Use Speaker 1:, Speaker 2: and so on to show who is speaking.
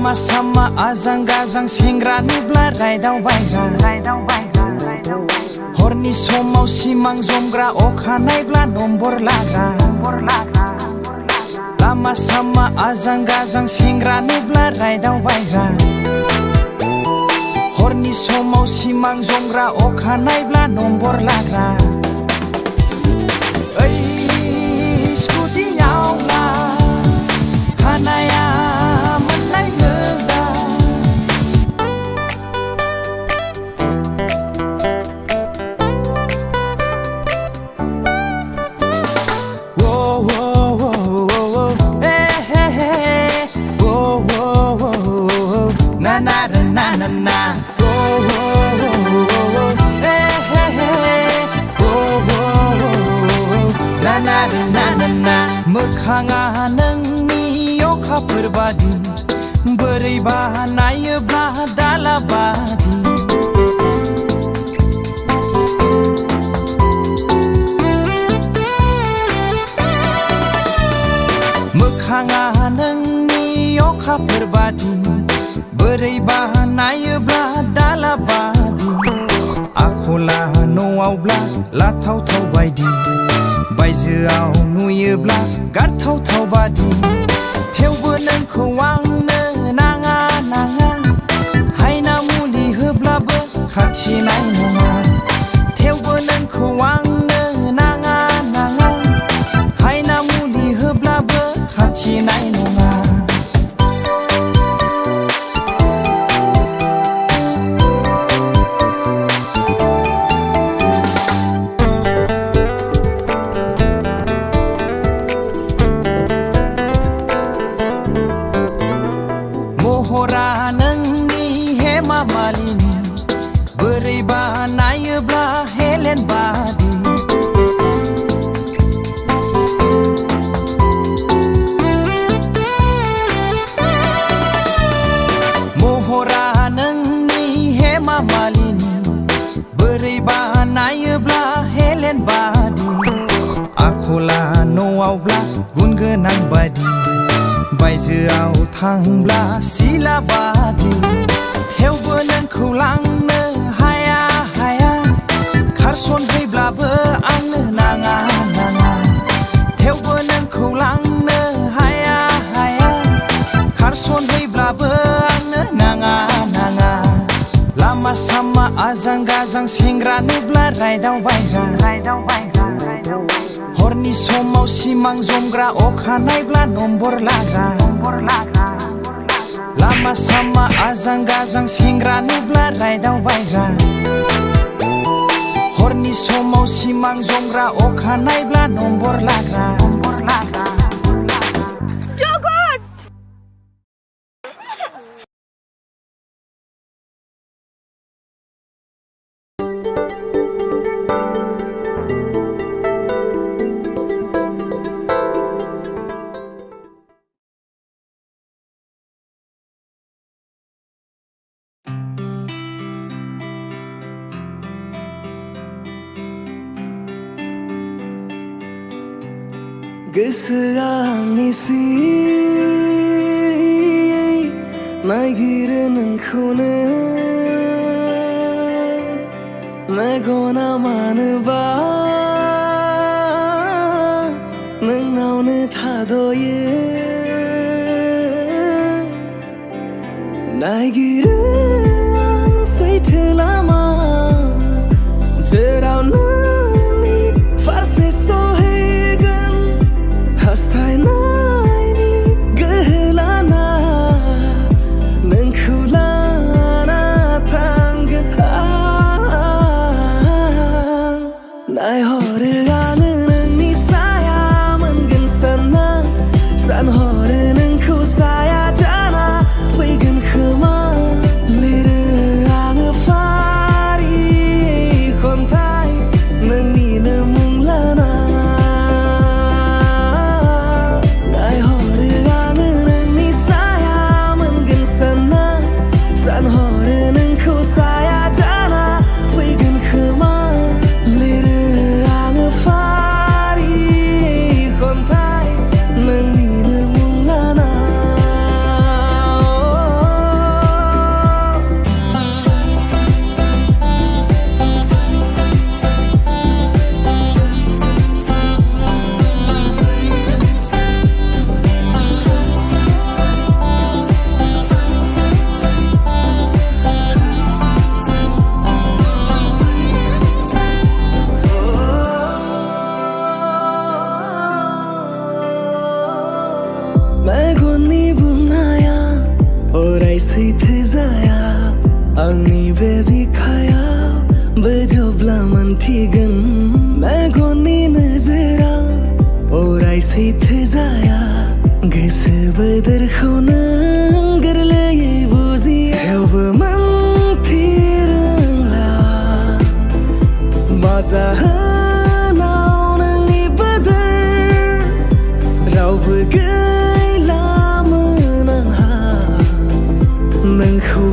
Speaker 1: लामा सामा आजां गाजां सेंग्रा नुब्ला रायदावबायग्रा हरनि समाव सिमां जमग्रा अखानायब्ला नम्बर लाग्रा लामा सामा आजां गाजां सेंग्रा नुब्ला रायदावबायग्रा हरनि समाव सिमां जमग्रा अखानायब्ला नम्बर लाग्रा ओइ स्कुटियावब्ला खानाया मोननाय गोजा मोखाङा नोंनि अखाफोर बादि बोरैबा नायोब्ला दाला बादि मोखाङा नोंनि अखाफोर बादि बोरैबा नायोब्ला दाला बादि आखला न'आवब्ला लाथावथाव बायदि बायजोआव नुयोब्ला गारथावथाव बादि थेवबो नोंखौ आंनो नाङा हायना मुलि होब्लाबो खाथिनाय नङा थेवबो नोंखौ आंनो नाङा हायना मुलि होब्लाबो खाथिनाय नङा महरा नोंनि हेमा मालिनी बोरैबा नायोब्ला हेलेन बादि महरा नोंनि हेमा मालिनी बोरैबा नायोब्ला हेलेन बादि आखला न'आवब्ला गुन गोनां बादि बायजोआव थांब्ला सिला बादि थेवबो नोंखौ लांनो हाया खारसनहैब्लाबो आंनो नाङा थेवबो नोंखौ लांनो हाया खारसनहैब्लाबो आंनो नाङा लामा सामा आजां गाजां सेंग्रा नुब्ला रायदावबायग्रा हरनि समाव सिमां जमग्रा अखानायब्ला नम्बर लाग्रा लामा सामा आजां गाजां सेंग्रा नुब्ला रायदावबायग्रा हरनि समाव सिमां जमग्रा अखानायब्ला नम्बर लाग्रा
Speaker 2: गोसोआ आंनि सिरि नागिरो नोंखौनो मेगना मानोबा नोंनावनो थाद'यो नागिरो आं सैथो लामा जेराव नोंनि फारसे सहैगोन हास्थायनायनि गोहो लाना नोंखौ लाना थांगोन आं नायहरो आङो नोंनि साया मोनगोन सानना सानहरो नोंखौ साया जाना फैगोन खोमा सैथो जाया आंनि बे बिखायाव बोजबला मोनथिगोन मेगननि नोजोरा अराय सैथो जाया गोसो बोदोरखौ नों गोरलैयै बुजिया थेवबो मोनथिरोंला मा जाहोनाव नोंनि बोदोर रावबो गैलामोन आंहा नोंखौ